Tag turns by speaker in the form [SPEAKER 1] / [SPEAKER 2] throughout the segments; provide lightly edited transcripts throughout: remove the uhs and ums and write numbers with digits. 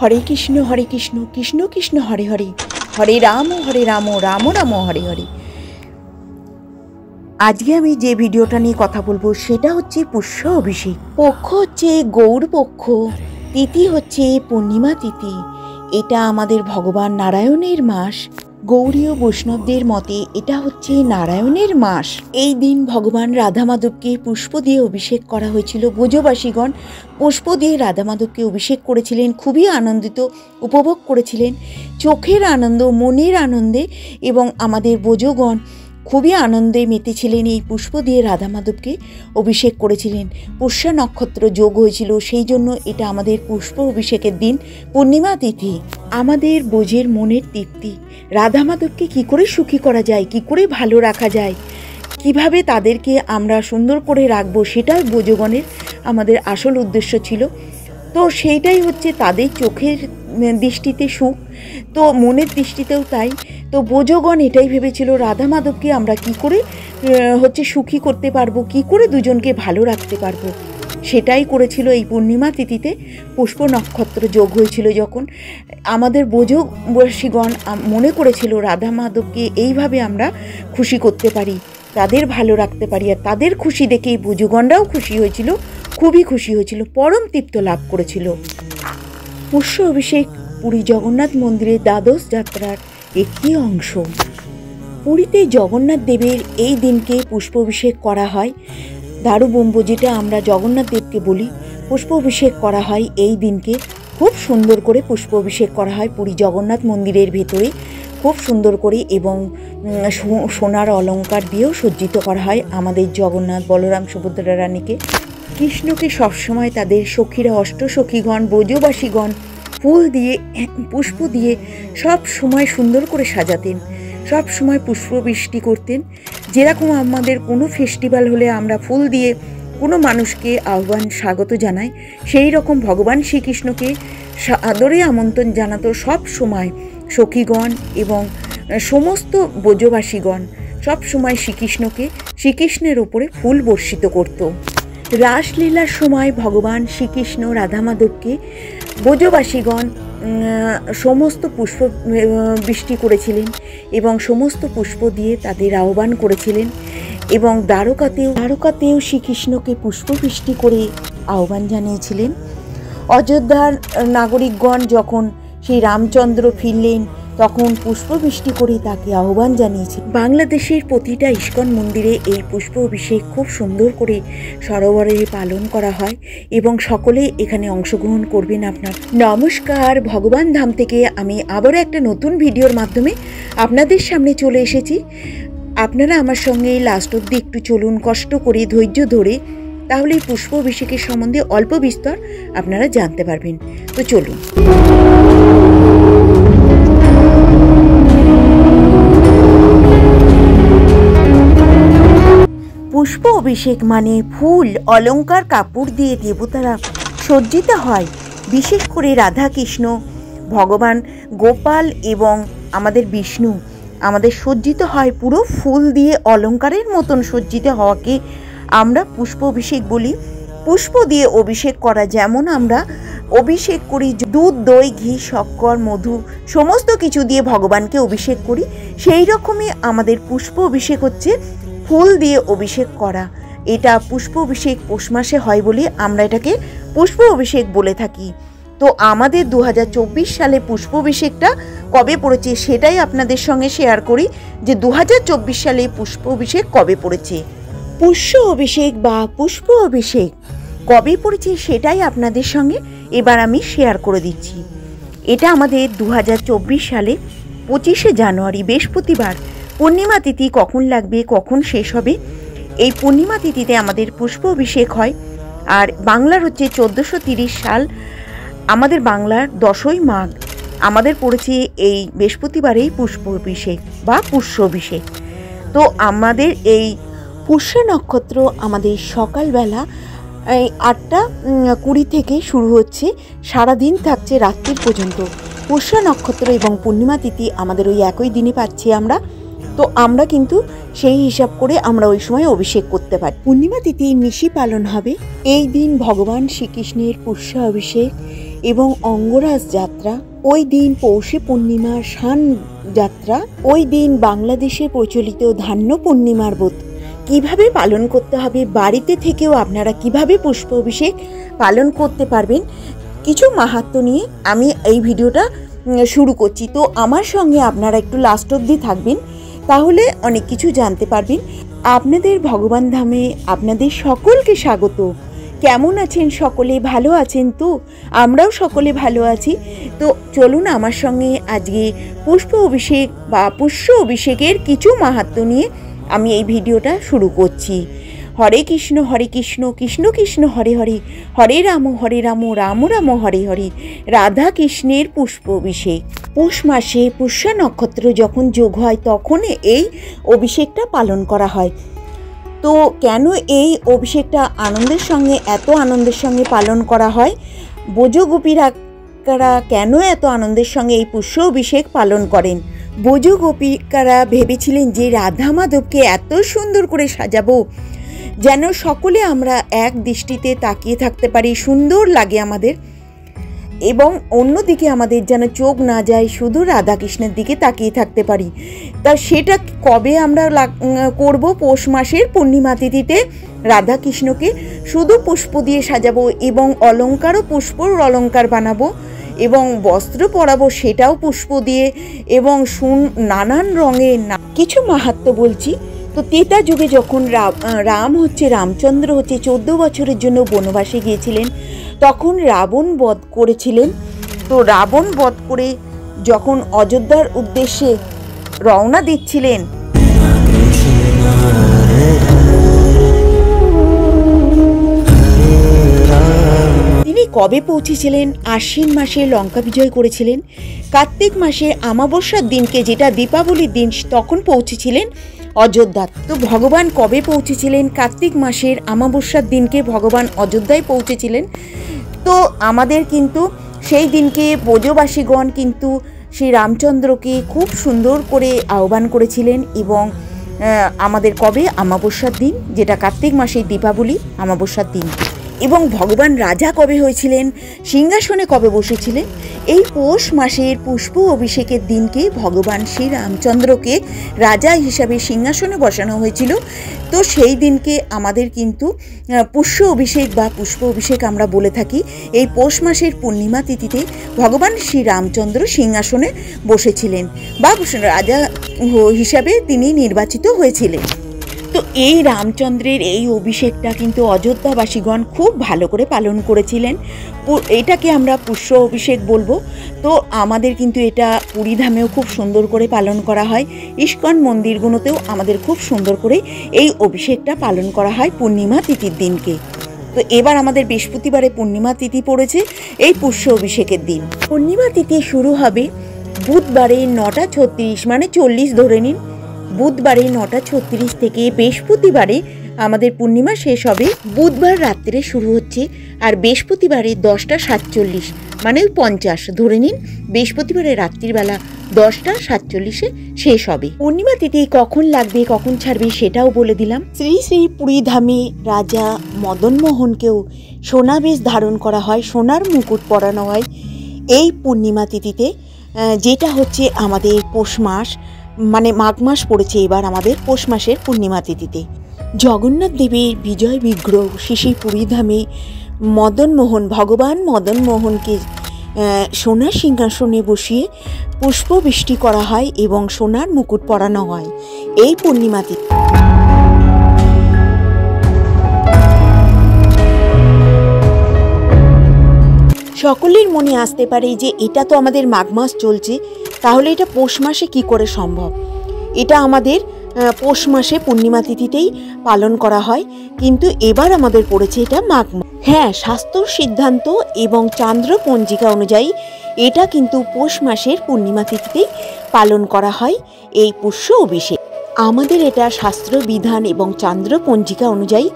[SPEAKER 1] হরে কৃষ্ণ কৃষ্ণ কৃষ্ণ হরে হরে, হরে রাম রাম রাম হরে হরে। আজকে আমি যে ভিডিওটা নিয়ে কথা বলবো সেটা হচ্ছে পুষ্য অভিষেক। পক্ষ হচ্ছে গৌর পক্ষ, তিথি হচ্ছে পূর্ণিমা তিথি। এটা আমাদের ভগবান নারায়ণের মাস। গৌড়ীয় বৈষ্ণবদের মতে এটা হচ্ছে নারায়ণের মাস। এই দিন ভগবান রাধা মাধবকে পুষ্প দিয়ে অভিষেক করা হয়েছিল। ব্রজবাসীগণ পুষ্প দিয়ে রাধা মাধবকে অভিষেক করেছিলেন, খুবই আনন্দিত উপভোগ করেছিলেন, চোখের আনন্দ মনের আনন্দে, এবং আমাদের ব্রজগণ খুবই আনন্দে মেতেছিলেন। এই পুষ্প দিয়ে রাধা মাধবকে অভিষেক করেছিলেন। পুষ্যা নক্ষত্র যোগ হয়েছিল, সেই জন্য এটা আমাদের পুষ্প অভিষেকের দিন, পূর্ণিমা তিথি। আমাদের ব্রজের মনের তৃপ্তি, রাধা মাধবকে কী করে সুখী করা যায়, কী করে ভালো রাখা যায়, কিভাবে তাদেরকে আমরা সুন্দর করে রাখবো, সেটাই ব্রজগণের আমাদের আসল উদ্দেশ্য ছিল। তো সেইটাই হচ্ছে তাদের চোখের দৃষ্টিতে সুখ, তো মনের দৃষ্টিতেও তাই। তো ব্রজগণ এটাই ভেবেছিল রাধা মাধবকে আমরা কি করে সুখী করতে পারবো, কি করে দুজনকে ভালো রাখতে পারবো, সেটাই করেছিল। এই পূর্ণিমা তিথিতে পুষ্প নক্ষত্র যোগ হয়েছিল যখন, আমাদের ব্রজবাসীগণ মনে করেছিল রাধা মাধবকে এইভাবে আমরা খুশি করতে পারি, তাদের ভালো রাখতে পারি। আর তাদের খুশি দেখেই ব্রজগণরাও খুশি হয়েছিল, খুবই খুশি হয়েছিল, পরম তৃপ্ত লাভ করেছিল। পুষ্য অভিষেক পুরী জগন্নাথ মন্দিরের দ্বাদশ যাত্রার একটি অংশ। পুরীতে জগন্নাথ দেবের এই দিনকে পুষ্প অভিষেক করা হয়। দারুবম্ব, যেটা আমরা জগন্নাথ দেবকে বলি, পুষ্প অভিষেক করা হয় এই দিনকে। খুব সুন্দর করে পুষ্প অভিষেক করা হয় পুরী জগন্নাথ মন্দিরের ভেতরে, খুব সুন্দর করে, এবং সোনার অলঙ্কার দিয়েও সজ্জিত করা হয় আমাদের জগন্নাথ বলরাম সুভদ্রা রানীকে। কৃষ্ণকে সবসময় তাদের সখীরা, অষ্টসখীগণ, ব্রজবাসীগণ ফুল দিয়ে পুষ্প দিয়ে সব সময় সুন্দর করে সাজাতেন, সব সময় পুষ্পবৃষ্টি করতেন। যেরকম আমাদের কোনো ফেস্টিভ্যাল হলে আমরা ফুল দিয়ে কোনো মানুষকে আহ্বান স্বাগত জানাই, সেই রকম ভগবান শ্রীকৃষ্ণকে আদরে আমন্ত্রণ জানাতো সব সময় সখীগণ, এবং সমস্ত ব্রজবাসীগণ সব সময় শ্রীকৃষ্ণের ওপরে ফুল বর্ষিত করত। রাসলীলার সময় ভগবান শ্রীকৃষ্ণ রাধা মাধবকে ব্রজবাসীগণ সমস্ত পুষ্প বৃষ্টি করেছিলেন, এবং সমস্ত পুষ্প দিয়ে তাদের আহ্বান করেছিলেন। এবং দ্বারকাতেও শ্রীকৃষ্ণকে পুষ্পবৃষ্টি করে আহ্বান জানিয়েছিলেন। অযোধ্যার নাগরিকগণ যখন সেই রামচন্দ্র ফিরলেন, তখন পুষ্পবৃষ্টি করে তাকে আহ্বান জানিয়েছে। বাংলাদেশের প্রতিটা ইস্কন মন্দিরে এই পুষ্প অভিষেক খুব সুন্দর করে সরবরাহে পালন করা হয়, এবং সকলে এখানে অংশগ্রহণ করবেন। নমস্কার, ভগবান ধাম থেকে আমি আবারও একটা নতুন ভিডিওর মাধ্যমে আপনাদের সামনে চলে এসেছি। আপনারা আমার সঙ্গে লাস্ট অবধি একটু চলুন, কষ্ট করে ধৈর্য ধরে, তাহলে এই পুষ্প অভিষেকের সম্বন্ধে অল্প বিস্তর আপনারা জানতে পারবেন। তো চলুন। পুষ্প অভিষেক মানে ফুল, অলঙ্কার, কাপড় দিয়ে দেবতারা সজ্জিত হয়। বিশেষ করে রাধা কৃষ্ণ, ভগবান গোপাল এবং আমাদের বিষ্ণু আমাদের সজ্জিত হয় পুরো ফুল দিয়ে, অলঙ্কারের মতন সজ্জিত হওয়াকে আমরা পুষ্প অভিষেক বলি। পুষ্প দিয়ে অভিষেক করা, যেমন আমরা অভিষেক করি দুধ, দই, ঘি, শক্কর, মধু, সমস্ত কিছু দিয়ে ভগবানকে অভিষেক করি, সেই রকমই আমাদের পুষ্প অভিষেক হচ্ছে ফুল দিয়ে অভিষেক করা। এটা পুষ্প অভিষেক পৌষ মাসে হয় বলে আমরা এটাকে পুষ্প অভিষেক বলে থাকি। তো আমাদের 2024 সালে পুষ্প অভিষেকটা কবে পড়েছে সেটাই আপনাদের সঙ্গে শেয়ার করি, যে 2024 সালে পুষ্প অভিষেক কবে পড়েছে। পুষ্য অভিষেক বা পুষ্প অভিষেক কবে পড়েছে সেটাই আপনাদের সঙ্গে এবার আমি শেয়ার করে দিচ্ছি। এটা আমাদের 2024 সালে 25শে জানুয়ারি বৃহস্পতিবার। পূর্ণিমা তিথি কখন লাগবে, কখন শেষ হবে, এই পূর্ণিমা তিথিতে আমাদের পুষ্প অভিষেক হয়। আর বাংলার হচ্ছে 1430 সাল, আমাদের বাংলার 10ই মাঘ আমাদের পড়েছে এই বৃহস্পতিবারেই পুষ্প অভিষেক বা পুষ্য অভিষেক। তো আমাদের এই পুষ্য নক্ষত্র আমাদের সকালবেলা 8:20 থেকে শুরু হচ্ছে, সারাদিন থাকছে রাত্রির পর্যন্ত। পুষ্য নক্ষত্র এবং পূর্ণিমা তিথি আমাদের ওই একই দিনে পাচ্ছি আমরা। তো আমরা কিন্তু সেই হিসাব করে আমরা ওই সময় অভিষেক করতে পারি। পূর্ণিমা তিথি নিশি পালন হবে। এই দিন ভগবান শ্রীকৃষ্ণের পুষ্য অভিষেক এবং অঙ্গরাজ যাত্রা, ওই দিন পৌষে পূর্ণিমার শান যাত্রা, ওই দিন বাংলাদেশে প্রচলিত ধান্য পূর্ণিমার ব্রত কিভাবে পালন করতে হবে, বাড়িতে থেকেও আপনারা কিভাবে পুষ্প অভিষেক পালন করতে পারবেন, কিছু মাহাত্ম্য নিয়ে আমি এই ভিডিওটা শুরু করছি। তো আমার সঙ্গে আপনারা একটু লাস্ট অবধি থাকবেন, তাহলে অনেক কিছু জানতে পারবেন। আপনাদের ভগবান ধামে আপনাদের সকলকে স্বাগত। কেমন আছেন সকলে? ভালো আছেন তো? আমরাও সকলে ভালো আছি। তো চলুন আমার সঙ্গে আজকে পুষ্প অভিষেক বা পুষ্য অভিষেকের কিছু মাহাত্ম্য নিয়ে আমি এই ভিডিওটা শুরু করছি। হরে কৃষ্ণ কৃষ্ণ কৃষ্ণ হরে হরে, হরে রাম রাম রাম হরে হরে। রাধা কৃষ্ণের পুষ্প অভিষেক। পৌষ মাসে পুষ্যা নক্ষত্র যখন যোগ হয় তখন এই অভিষেকটা পালন করা হয়। তো কেন এই অভিষেকটা এত আনন্দের সঙ্গে পালন করা হয়? ব্রজগোপীরা কেন এত আনন্দের সঙ্গে এই পুষ্য অভিষেক পালন করেন? ব্রজগোপিকারা ভেবেছিলেন যে রাধা মাধবকে এত সুন্দর করে সাজাবো যেন সকলে আমরা এক দৃষ্টিতে তাকিয়ে থাকতে পারি, সুন্দর লাগে আমাদের, এবং অন্যদিকে আমাদের যেন চোখ না যায়, শুধু রাধাকৃষ্ণের দিকে তাকিয়ে থাকতে পারি। তা সেটা কবে আমরা করব? পৌষ মাসের পূর্ণিমা তিথিতে রাধাকৃষ্ণকে শুধু পুষ্প দিয়ে সাজাবো এবং অলঙ্কারও পুষ্পর অলঙ্কার বানাবো এবং বস্ত্র পরাবো সেটাও পুষ্প দিয়ে, এবং নানান রঙের কিছু মাহাত্ম্য বলছি। তো ত্রেতা যুগে যখন রামচন্দ্র 14 বছরের জন্য বনবাসে গিয়েছিলেন, তখন রাবণ বধ করেছিলেন। তো রাবণ বধ করে যখন অযোধ্যার উদ্দেশ্যে রওনা দিচ্ছিলেন, তিনি কবে পৌঁছেছিলেন? আশ্বিন মাসে লঙ্কা বিজয় করেছিলেন। কার্তিক মাসে অমাবস্যার দিনকে, যেটা দীপাবলির দিন, তখন পৌঁছেছিলেন অযোধ্যা। তো ভগবান কবে পৌঁছেছিলেন? কার্তিক মাসের অমাবস্যার দিনকে ভগবান অযোধ্যায় পৌঁছেছিলেন। তো আমাদের কিন্তু সেই দিনকে ব্রজবাসীগণ কিন্তু শ্রী রামচন্দ্রকে খুব সুন্দর করে আহ্বান করেছিলেন, এবং আমাদের কবে? অমাবস্যার দিন, যেটা কার্তিক মাসের দীপাবলি অমাবস্যার দিন। এবং ভগবান রাজা কবে হয়েছিলেন? সিংহাসনে কবে বসেছিলেন? এই পৌষ মাসের পুষ্প অভিষেকের দিনকে ভগবান শ্রী রামচন্দ্রকে রাজা হিসাবে সিংহাসনে বসানো হয়েছিল। তো সেই দিনকে আমাদের কিন্তু পুষ্য অভিষেক বা পুষ্প অভিষেক আমরা বলে থাকি। এই পৌষ মাসের পূর্ণিমা তিথিতে ভগবান শ্রী রামচন্দ্র সিংহাসনে বসেছিলেন বা রাজা হিসাবে তিনি নির্বাচিত হয়েছিলেন। তো এই রামচন্দ্রের এই অভিষেকটা কিন্তু অযোধ্যাবাসীগণ খুব ভালো করে পালন করেছিলেন। এটাকে আমরা পুষ্য অভিষেক বলবো। তো আমাদের কিন্তু এটা পুরীধামেও খুব সুন্দর করে পালন করা হয়। ইস্কন মন্দিরগুলোতেও আমাদের খুব সুন্দর করে এই অভিষেকটা পালন করা হয় পূর্ণিমা তিথির দিনকে। তো এবার আমাদের বৃহস্পতিবারে পূর্ণিমা তিথি পড়েছে এই পুষ্য অভিষেকের দিন। পূর্ণিমা তিথি শুরু হবে বুধবারে 9:36, মানে 40 ধরে নিন। বুধবারে 9:36 থেকে বৃহস্পতিবারে আমাদের পূর্ণিমা শেষ হবে। বুধবার রাত্রে শুরু হচ্ছে, আর বৃহস্পতিবারে 10:47, মানে 50 ধরে নিন। বৃহস্পতিবারে রাত্রিবেলা 10:47 শেষ হবে। পূর্ণিমা তিথি কখন লাগবে, কখন ছাড়বে সেটাও বলে দিলাম। শ্রী শ্রী পুরীধামে রাজা মদন মোহনকেও সোনা বেশ ধারণ করা হয়, সোনার মুকুট পরানো হয় এই পূর্ণিমা তিথিতে, যেটা হচ্ছে আমাদের পৌষ মাস, মানে মাঘ মাস পড়েছে এবার আমাদের পৌষ মাসের পূর্ণিমা তিথিতে। জগন্নাথ দেবের বিজয় বিগ্রহ শ্রী পুরীধামে ভগবান মদন মোহনকে সোনার সিংহাসনে বসিয়ে পুষ্পবৃষ্টি করা হয় এবং সোনার মুকুট পরানো হয় এই পূর্ণিমা তিথি। সকলের মনে আসতে পারে যে এটা তো আমাদের মাঘ মাস চলছে, তাহলে এটা পৌষ মাসে কি করে সম্ভব? এটা আমাদের পৌষ মাসে পূর্ণিমা তিথিতেই পালন করা হয়, কিন্তু এবার আমাদের পড়েছে এটা মাঘ মাস। হ্যাঁ, শাস্ত্র সিদ্ধান্ত এবং চান্দ্র পঞ্জিকা অনুযায়ী এটা কিন্তু পৌষ মাসের পূর্ণিমা তিথিতেই পালন করা হয় এই পুষ্য অভিষেক। আমাদের এটা শাস্ত্র বিধান এবং চান্দ্র পঞ্জিকা অনুযায়ী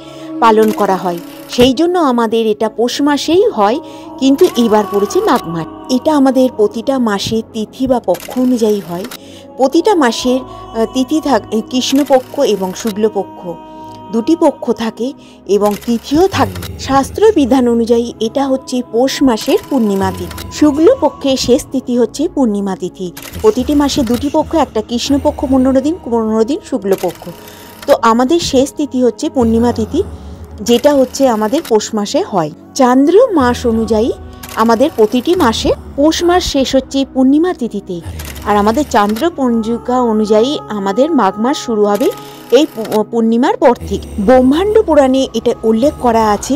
[SPEAKER 1] পালন করা হয়, সেই জন্য আমাদের এটা পৌষ মাসেই হয়, কিন্তু এবার পড়েছে মাঘ মাস। এটা আমাদের প্রতিটা মাসের তিথি বা পক্ষ অনুযায়ী হয়। প্রতিটা মাসের তিথি কৃষ্ণপক্ষ এবং শুক্লপক্ষ দুটি পক্ষ থাকে এবং তিথিও থাকে। শাস্ত্র বিধান অনুযায়ী এটা হচ্ছে পৌষ মাসের পূর্ণিমা তিথি। শুক্ল পক্ষের শেষ তিথি হচ্ছে পূর্ণিমা তিথি। প্রতিটি মাসে দুটি পক্ষ, একটা কৃষ্ণপক্ষ 15 দিন, 15 দিন শুক্লপক্ষ। তো আমাদের শেষ তিথি হচ্ছে পূর্ণিমা তিথি, যেটা হচ্ছে আমাদের পৌষ মাসে হয়। চান্দ্র মাস অনুযায়ী আমাদের প্রতিটি মাসে পৌষ মাস শেষ হচ্ছে পূর্ণিমা তিথিতে, আর আমাদের চান্দ্র পঞ্জিকা অনুযায়ী আমাদের মাঘ মাস শুরু হবে এই পূর্ণিমার পর থেকে। ব্রহ্মাণ্ড পুরাণে এটা উল্লেখ করা আছে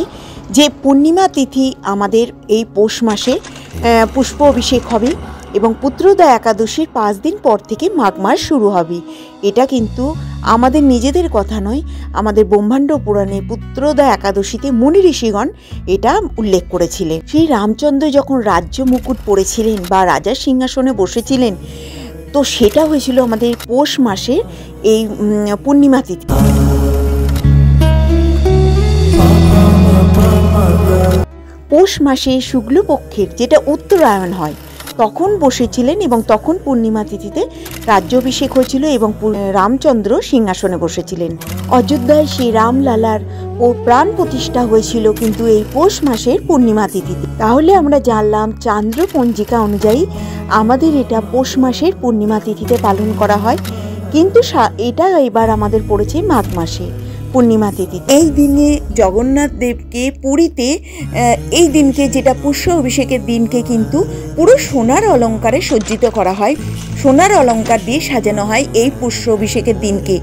[SPEAKER 1] যে পূর্ণিমা তিথি আমাদের এই পৌষ মাসে পুষ্প অভিষেক হবে এবং পুত্রদা একাদশীর 5 দিন পর থেকে মাঘ মাস শুরু হবে। এটা কিন্তু আমাদের নিজেদের কথা নয়, আমাদের ব্রহ্মাণ্ড পুরাণে পুত্রদা একাদশীতে মুনি ঋষিগণ এটা উল্লেখ করেছিলেন। সেই রামচন্দ্র যখন রাজ্য মুকুট পরেছিলেন বা রাজার সিংহাসনে বসেছিলেন, তো সেটা হয়েছিল আমাদের পৌষ মাসের এই পূর্ণিমা তিথি। পৌষ মাসে শুক্লপক্ষের যেটা উত্তরায়ণ হয় তখন বসেছিলেন এবং তখন পূর্ণিমা তিথিতে রাজ্যাভিষেক হয়েছিল এবং রামচন্দ্র সিংহাসনে বসেছিলেন। অযোধ্যায় সেই রামলালার প্রাণ প্রতিষ্ঠা হয়েছিল কিন্তু এই পৌষ মাসের পূর্ণিমা তিথিতে। তাহলে আমরা জানলাম চান্দ্র পঞ্জিকা অনুযায়ী আমাদের এটা পৌষ মাসের পূর্ণিমা তিথিতে পালন করা হয়, কিন্তু এটা এবার আমাদের পড়েছে মাঘ মাসে পূর্ণিমা তিথি। এই দিনে জগন্নাথ দেবকে পুরীতে এই দিনকে, যেটা পুষ্য অভিষেকের দিনকে, কিন্তু পুরো সোনার অলঙ্কারে সজ্জিত করা হয়। সোনার অলঙ্কার দিয়ে সাজানো হয় এই পুষ্য অভিষেকের দিনকে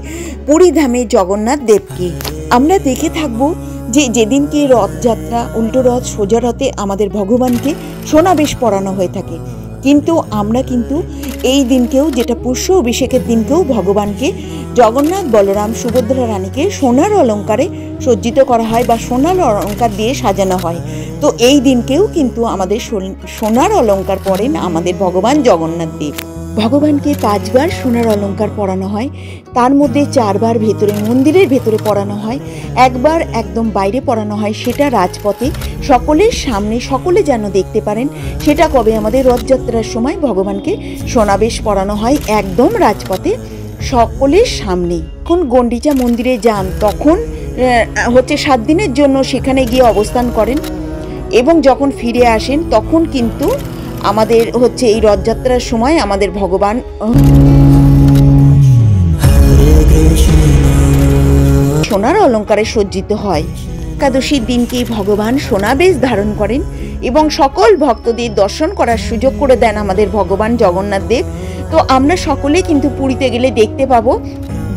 [SPEAKER 1] পুরী ধামে জগন্নাথ দেবকে। আমরা দেখে থাকবো যে যেদিনকে রথযাত্রা, উল্টো রথ, সোজা রথে আমাদের ভগবানকে সোনাবেশ পরানো হয়ে থাকে, কিন্তু আমরা কিন্তু এই দিনকেও, যেটা পুষ্য অভিষেকের দিনকেও ভগবানকে জগন্নাথ, বলরাম, সুভদ্রা রানীকে সোনার অলঙ্কারে সজ্জিত করা হয় বা সোনার অলঙ্কার দিয়ে সাজানো হয়। তো এই দিনকেও কিন্তু আমাদের সোনার অলঙ্কার পরেন আমাদের ভগবান জগন্নাথ দেব। ভগবানকে 5 বার সোনার অলঙ্কার পরানো হয়, তার মধ্যে 4 বার ভেতরে মন্দিরের ভেতরে পরানো হয়, 1 বার একদম বাইরে পরানো হয়, সেটা রাজপথে সকলের সামনে, সকলে যেন দেখতে পারেন। সেটা কবে? আমাদের রথযাত্রার সময় ভগবানকে সোনাবেশ পরানো হয় একদম রাজপথে সকলের সামনে। যখন গন্ডিচা মন্দিরে যান তখন হচ্ছে 7 দিনের জন্য সেখানে গিয়ে অবস্থান করেন এবং যখন ফিরে আসেন তখন কিন্তু আমাদের হচ্ছে এই রথযাত্রার সময় আমাদের ভগবান সোনার অলঙ্কারে সজ্জিত হয়। একাদশীর দিনকে ভগবান সোনাবেশ ধারণ করেন এবং সকল ভক্তদের দর্শন করার সুযোগ করে দেন আমাদের ভগবান জগন্নাথ দেব। তো আমরা সকলে কিন্তু পুরীতে গেলে দেখতে পাবো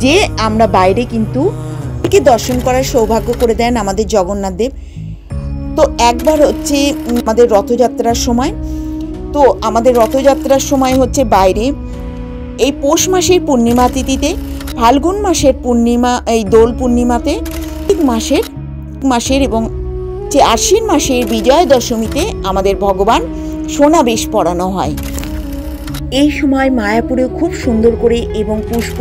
[SPEAKER 1] যে আমরা বাইরে কিন্তু দর্শন করার সৌভাগ্য করে দেন আমাদের জগন্নাথ দেব। তো একবার হচ্ছে আমাদের রথযাত্রার সময়, তো আমাদের রথযাত্রার সময় হচ্ছে বাইরে এই পৌষ মাসের পূর্ণিমা তিথিতে, ফাল্গুন মাসের পূর্ণিমা, এই দোল পূর্ণিমাতে, মাসের এবং যে আশ্বিন মাসের বিজয়া দশমীতে আমাদের ভগবান সোনাবেশ পরানো হয়। এই সময় মায়াপুরেও খুব সুন্দর করে এবং পুষ্প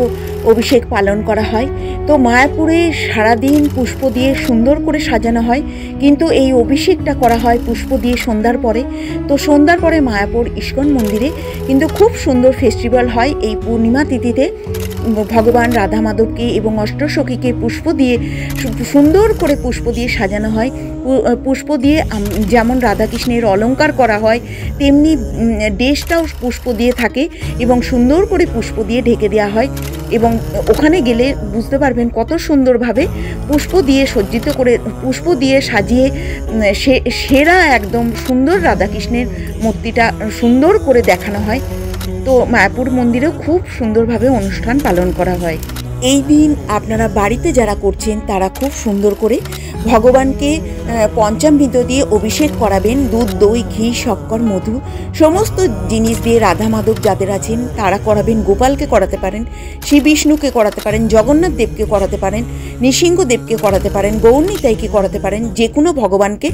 [SPEAKER 1] অভিষেক পালন করা হয়। তো মায়াপুরে সারাদিন পুষ্প দিয়ে সুন্দর করে সাজানো হয়, কিন্তু এই অভিষেকটা করা হয় পুষ্প দিয়ে সন্ধ্যার পরে। তো সন্ধ্যার পরে মায়াপুর ইস্কন মন্দিরে কিন্তু খুব সুন্দর ফেস্টিভ্যাল হয় এই পূর্ণিমা তিথিতে। ভগবান রাধা মাধবকে এবং অষ্টসখীকে পুষ্প দিয়ে সুন্দর করে পুষ্প দিয়ে সাজানো হয়। পুষ্প দিয়ে যেমন রাধাকৃষ্ণের অলঙ্কার করা হয় তেমনি ড্রেসটাও পুষ্প দিয়ে থাকে এবং সুন্দর করে পুষ্প দিয়ে ঢেকে দেওয়া হয়। এবং ওখানে গেলে বুঝতে পারবেন কত সুন্দরভাবে পুষ্প দিয়ে সজ্জিত করে, পুষ্প দিয়ে সাজিয়ে সেরা একদম সুন্দর রাধাকৃষ্ণের মূর্তিটা সুন্দর করে দেখানো হয়। তো মায়াপুর মন্দিরেও খুব সুন্দরভাবে অনুষ্ঠান পালন করা হয়। এই দিন আপনারা বাড়িতে যারা করছেন তারা খুব সুন্দর করে ভগবানকে পঞ্চামৃত দিয়ে অভিষেক করাবেন। দুধ, দই, ঘি, শক্কর, মধু সমস্ত জিনিস দিয়ে রাধা মাধব যাদের আছেন তারা করাবেন। গোপালকে করাতে পারেন, শ্রী বিষ্ণুকে করাতে পারেন, জগন্নাথ দেবকে করাতে পারেন, নৃসিংহ দেবকে করাতে পারেন, গৌরনিতাইকে করাতে পারেন। যে কোনো ভগবানকে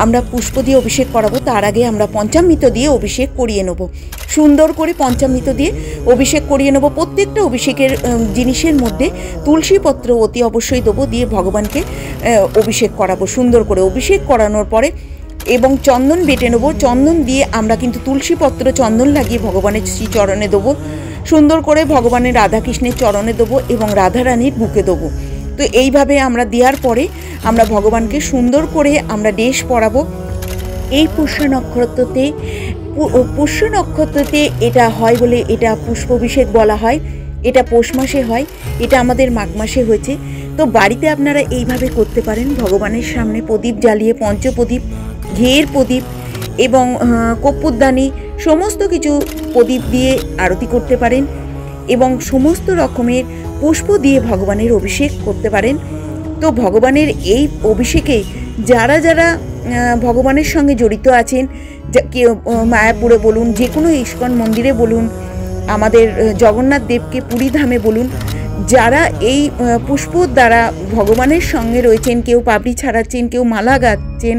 [SPEAKER 1] আমরা পুষ্প দিয়ে অভিষেক করাবো। তার আগে আমরা পঞ্চামৃত দিয়ে অভিষেক করিয়ে নেব, সুন্দর করে পঞ্চামৃত দিয়ে অভিষেক করিয়ে নেব। প্রত্যেকটা অভিষেকের জিনিসের মধ্যে তুলসী পত্র অতি অবশ্যই দেবো, দিয়ে ভগবানকে অভিষেক করাবো সুন্দর করে। অভিষেক করানোর পরে এবং চন্দন বেটে নেবো। চন্দন দিয়ে আমরা কিন্তু তুলসী পত্র চন্দন লাগিয়ে ভগবানের শ্রী চরণে দেবো, সুন্দর করে ভগবানের রাধাকৃষ্ণের চরণে দেবো এবং রাধারানীর বুকে দেবো। তো এইভাবে আমরা দেওয়ার পরে আমরা ভগবানকে সুন্দর করে আমরা ড্রেস পরাবো। এই পুষ্য নক্ষত্রতে এটা হয় বলে এটা পুষ্পাভিষেক বলা হয়। এটা পৌষ মাসে হয়, এটা আমাদের মাঘ মাসে হয়েছে। তো বাড়িতে আপনারা এইভাবে করতে পারেন, ভগবানের সামনে প্রদীপ জ্বালিয়ে, পঞ্চপ্রদীপ, ঘিয়ের প্রদীপ এবং কর্পূরদানি সমস্ত কিছু প্রদীপ দিয়ে আরতি করতে পারেন এবং সমস্ত রকমের পুষ্প দিয়ে ভগবানের অভিষেক করতে পারেন। তো ভগবানের এই অভিষেকে যারা যারা ভগবানের সঙ্গে জড়িত আছেন, কেউ মায়াপুরে বলুন, যে কোনো ইস্কন মন্দিরে বলুন, আমাদের জগন্নাথ দেবকে পুরী ধামে বলুন, যারা এই পুষ্পর দ্বারা ভগবানের সঙ্গে রয়েছেন, কেউ পাপড়ি ছাড়াচ্ছেন, কেউ মালা গাচ্ছেন,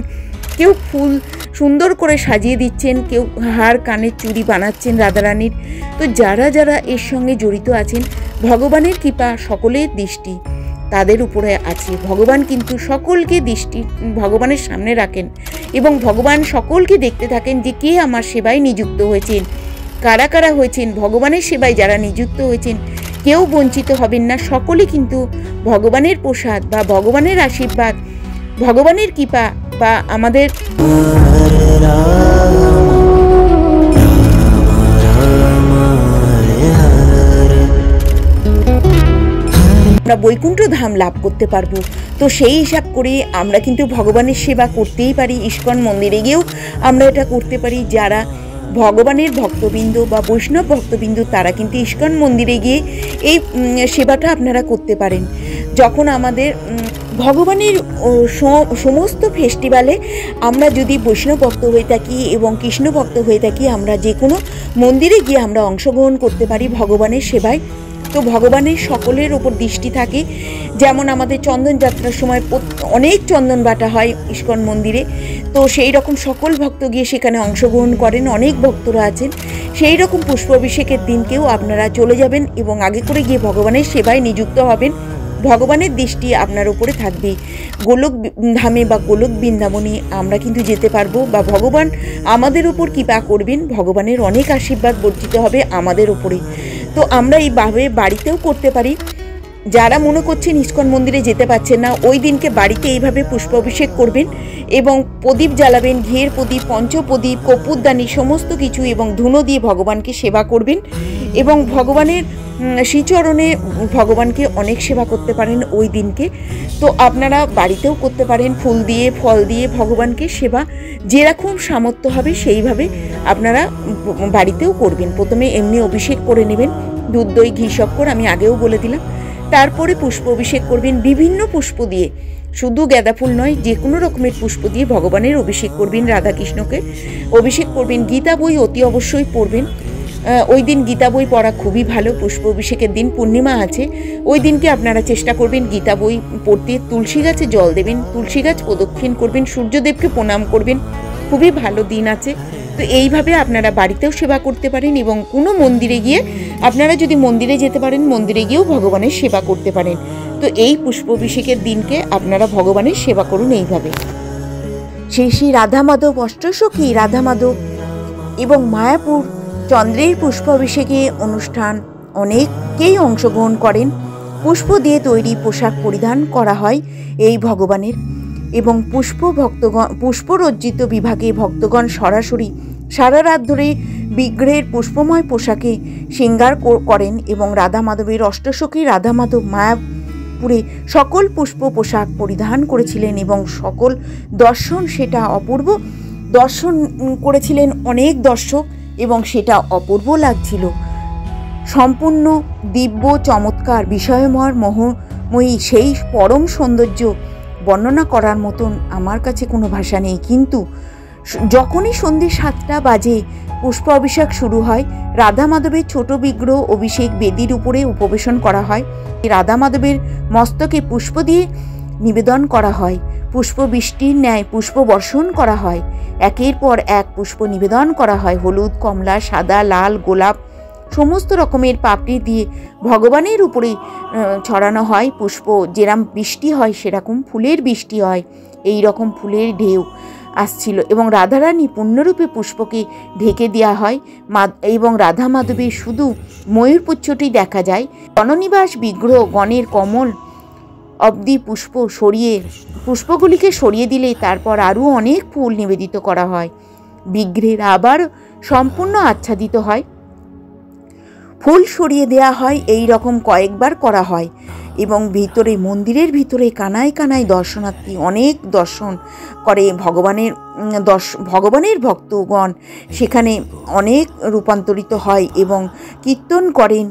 [SPEAKER 1] কেউ ফুল সুন্দর করে সাজিয়ে দিচ্ছেন, কেউ হার কানের চুড়ি বানাচ্ছেন রাধারানীর। তো যারা যারা এর সঙ্গে জড়িত আছেন, ভগবানের কৃপা সকলের দৃষ্টি তাদের উপরে আছে। ভগবান কিন্তু সকলকে দৃষ্টি ভগবানের সামনে রাখেন এবং ভগবান সকলকে দেখতে থাকেন যে কে আমার সেবায় নিযুক্ত হয়েছেন, কারা কারা হয়েছেন। ভগবানের সেবায় যারা নিযুক্ত হয়েছেন কেউ বঞ্চিত হবেন না। সকলে কিন্তু ভগবানের প্রসাদ বা ভগবানের আশীর্বাদ, ভগবানের কৃপা বা আমাদের আমরা বৈকুণ্ঠ ধাম লাভ করতে পারবো। তো সেই হিসাব করে আমরা কিন্তু ভগবানের সেবা করতেই পারি। ইস্কন মন্দিরে গিয়েও আমরা এটা করতে পারি। যারা ভগবানের ভক্তবৃন্দ বা বৈষ্ণব ভক্তবৃন্দ তারা কিন্তু ইস্কন মন্দিরে গিয়ে এই সেবাটা আপনারা করতে পারেন। যখন আমাদের ভগবানের সমস্ত ফেস্টিভ্যালে আমরা যদি বৈষ্ণব ভক্ত হয়ে থাকি এবং কৃষ্ণ ভক্ত হয়ে থাকি, আমরা যে কোনো মন্দিরে গিয়ে আমরা অংশগ্রহণ করতে পারি ভগবানের সেবায়। তো ভগবানের সকলের ওপর দৃষ্টি থাকে। যেমন আমাদের চন্দন যাত্রার সময় অনেক চন্দন বাটা হয় ইস্কন মন্দিরে, তো সেই রকম সকল ভক্ত গিয়ে সেখানে অংশগ্রহণ করেন, অনেক ভক্তরা আছেন। সেই রকম পুষ্পাভিষেকের দিনকেও আপনারা চলে যাবেন এবং আগে করে গিয়ে ভগবানের সেবায় নিযুক্ত হবেন। ভগবানের দৃষ্টি আপনার উপরে থাকবে। গোলক ধামে বা গোলক বৃন্দাবনে আমরা কিন্তু যেতে পারবো বা ভগবান আমাদের উপর কৃপা করবেন। ভগবানের অনেক আশীর্বাদ বর্জিত হবে আমাদের উপরে। তো আমরা এইভাবে বাড়িতেও করতে পারি। যারা মনে করছেন ইস্কন মন্দিরে যেতে পারছেন না, ওই দিনকে বাড়িতে এইভাবে পুষ্পাভিষেক করবেন এবং প্রদীপ জ্বালাবেন, ঘিয়ের প্রদীপ, পঞ্চপ্রদীপ, কর্পূরদানি সমস্ত কিছু এবং ধুনো দিয়ে ভগবানকে সেবা করবেন এবং ভগবানের শ্রীচরণে ভগবানকে অনেক সেবা করতে পারেন ওই দিনকে। তো আপনারা বাড়িতেও করতে পারেন, ফুল দিয়ে, ফল দিয়ে ভগবানকে সেবা যেরকম সামর্থ্য হবে সেইভাবে আপনারা বাড়িতেও করবেন। প্রথমে এমনি অভিষেক করে নেবেন, দুধ, দই, ঘি, শক্কর আমি আগেও বলে দিলাম। তারপরে পুষ্প অভিষেক করবেন বিভিন্ন পুষ্প দিয়ে, শুধু গাঁদা ফুল নয়, যে কোনো রকমের পুষ্প দিয়ে ভগবানের অভিষেক করবেন। রাধাকৃষ্ণকে অভিষেক করবেন। গীতা বই অতি অবশ্যই পড়বেন। ওই দিন গীতা বই পড়া খুবই ভালো। পুষ্প অভিষেকের দিন পূর্ণিমা আছে, ওই দিনকে আপনারা চেষ্টা করবেন গীতা বই পড়তে। তুলসী গাছে জল দেবেন, তুলসী গাছ প্রদক্ষিণ করবেন, সূর্যদেবকে প্রণাম করবেন। খুবই ভালো দিন আছে। তো এইভাবে আপনারা বাড়িতেও সেবা করতে পারেন এবং কোনো মন্দিরে গিয়ে আপনারা যদি মন্দিরে যেতে পারেন, মন্দিরে গিয়েও ভগবানের সেবা করতে পারেন। তো এই পুষ্পাভিষেকের দিনকে আপনারা ভগবানের সেবা করুন এইভাবে। শ্রী রাধা মাধব অষ্টসখী রাধা মাধব এবং মায়াপুর চন্দ্রের পুষ্পাভিষেকে অনুষ্ঠান অনেকেই অংশগ্রহণ করেন। পুষ্প দিয়ে তৈরি পোশাক পরিধান করা হয় এই ভগবানের এবং পুষ্পরজ্জিত বিভাগে ভক্তগণ সরাসরি সারা রাত ধরে বিগ্রহের পুষ্পময় পোশাকে শৃঙ্গার করেন এবং রাধা মাধবের অষ্টসখী রাধা মাধব মায়াপুরে সকল পুষ্প পোশাক পরিধান করেছিলেন এবং সকল দর্শন সেটা অপূর্ব দর্শন করেছিলেন অনেক দর্শক এবং সেটা অপূর্ব লাগছিল। সম্পূর্ণ দিব্য চমৎকার বিষয়ময় মোহময়ী সেই পরম সৌন্দর্য বর্ণনা করার মতন আমার কাছে কোনো ভাষা নেই। কিন্তু যখনই সন্ধ্যে 7টা বাজে পুষ্প অভিষেক শুরু হয়, রাধা মাধবের ছোট বিগ্রহ অভিষেক বেদির উপরে উপবেশন করা হয়। রাধা মাধবের মস্তকে পুষ্প দিয়ে নিবেদন করা হয়, পুষ্প বৃষ্টির ন্যায় পুষ্প বর্ষণ করা হয়, একের পর এক পুষ্প নিবেদন করা হয়। হলুদ, কমলা, সাদা, লাল, গোলাপ সমস্ত রকমের পাপড়ি দিয়ে ভগবানের উপরে ছড়ানো হয় পুষ্প। যেরকম বৃষ্টি হয় সেরকম ফুলের বৃষ্টি হয়, এই রকম ফুলের ঢেউ আসছিল এবং রাধারানী পূর্ণরূপে পুষ্পকে ঢেকে দেওয়া হয় এবং রাধা মাধবের শুধু ময়ূরপুচ্ছটি দেখা যায়। জননিবাস বিগ্রহ গণের কমল অবধি পুষ্পগুলিকে সরিয়ে দিলে তারপর আরও অনেক ফুল নিবেদিত করা হয়। বিগ্রহের আবার সম্পূর্ণ আচ্ছাদিত হয়, ফুল সরিয়ে দেয়া হয়, এই রকম কয়েকবার করা হয়। এবং ভিতরে, মন্দিরের ভিতরে কানায় কানায় দর্শনার্থী অনেক দর্শন করে। ভগবানের ভক্তগণ সেখানে অনেক রূপান্তরিত হয় এবং কীর্তন করেন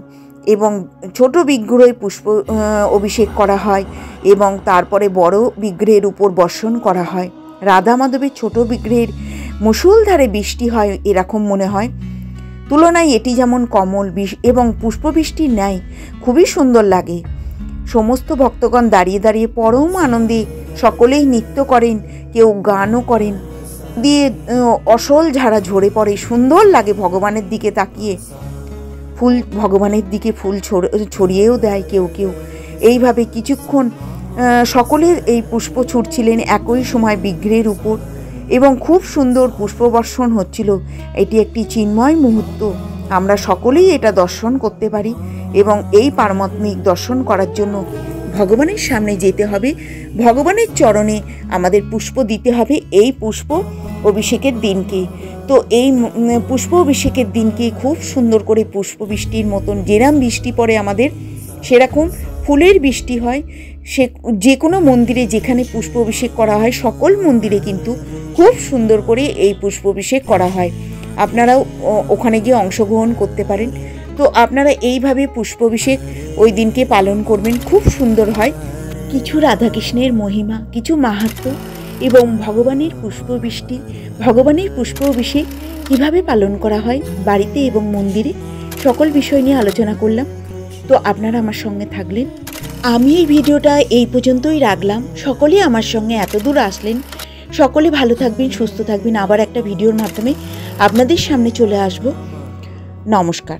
[SPEAKER 1] এবং ছোট বিগ্রহে পুষ্প অভিষেক করা হয় এবং তারপরে বড় বিগ্রহের উপর বর্ষণ করা হয়। রাধা মাধবের ছোট বিগ্রহের মুষলধারে বৃষ্টি হয় এরকম মনে হয়। তুলনায় এটি যেমন কমল এবং পুষ্পবৃষ্টির ন্যায় খুবই সুন্দর লাগে। সমস্ত ভক্তগণ দাঁড়িয়ে দাঁড়িয়ে পরম আনন্দে সকলেই নৃত্য করেন, কেউ গানও করেন, দিয়ে অসল ঝাড়া ঝরে পড়ে। সুন্দর লাগে ভগবানের দিকে তাকিয়ে। ভগবানের দিকে ফুল ছড়িয়েও দেয় কেউ কেউ। এইভাবে কিছুক্ষণ সকলের এই পুষ্প ছুটছিলেন একই সময় বিগ্রহের উপর এবং খুব সুন্দর পুষ্পবর্ষণ হচ্ছিল। এটি একটি চিন্ময় মুহূর্ত। আমরা সকলেই এটা দর্শন করতে পারি এবং এই পারমাত্মিক দর্শন করার জন্য ভগবানের সামনে যেতে হবে, ভগবানের চরণে আমাদের পুষ্প দিতে হবে এই পুষ্প অভিষেকের দিনকে। তো এই পুষ্প অভিষেকের দিনকে খুব সুন্দর করে পুষ্পবৃষ্টির মতন, যেরকম বৃষ্টি পড়ে আমাদের সেরকম ফুলের বৃষ্টি হয়। যে কোনো মন্দিরে যেখানে পুষ্প অভিষেক করা হয়, সকল মন্দিরে কিন্তু খুব সুন্দর করে এই পুষ্প অভিষেক করা হয়। আপনারাও ওখানে গিয়ে অংশগ্রহণ করতে পারেন। তো আপনারা এইভাবে পুষ্প অভিষেক ওই দিনকে পালন করবেন, খুব সুন্দর হয়। কিছু রাধাকৃষ্ণের মহিমা, কিছু মাহাত্ম্য এবং ভগবানের পুষ্পবৃষ্টি, ভগবানের পুষ্প অভিষেক কীভাবে পালন করা হয় বাড়িতে এবং মন্দিরে, সকল বিষয় নিয়ে আলোচনা করলাম। তো আপনারা আমার সঙ্গে থাকলেন। আমি এই ভিডিওটা এই পর্যন্তই রাখলাম। সকলেই আমার সঙ্গে এত দূর আসলেন, সকলে ভালো থাকবেন, সুস্থ থাকবেন। আবার একটা ভিডিওর মাধ্যমে আপনাদের সামনে চলে আসব। নমস্কার।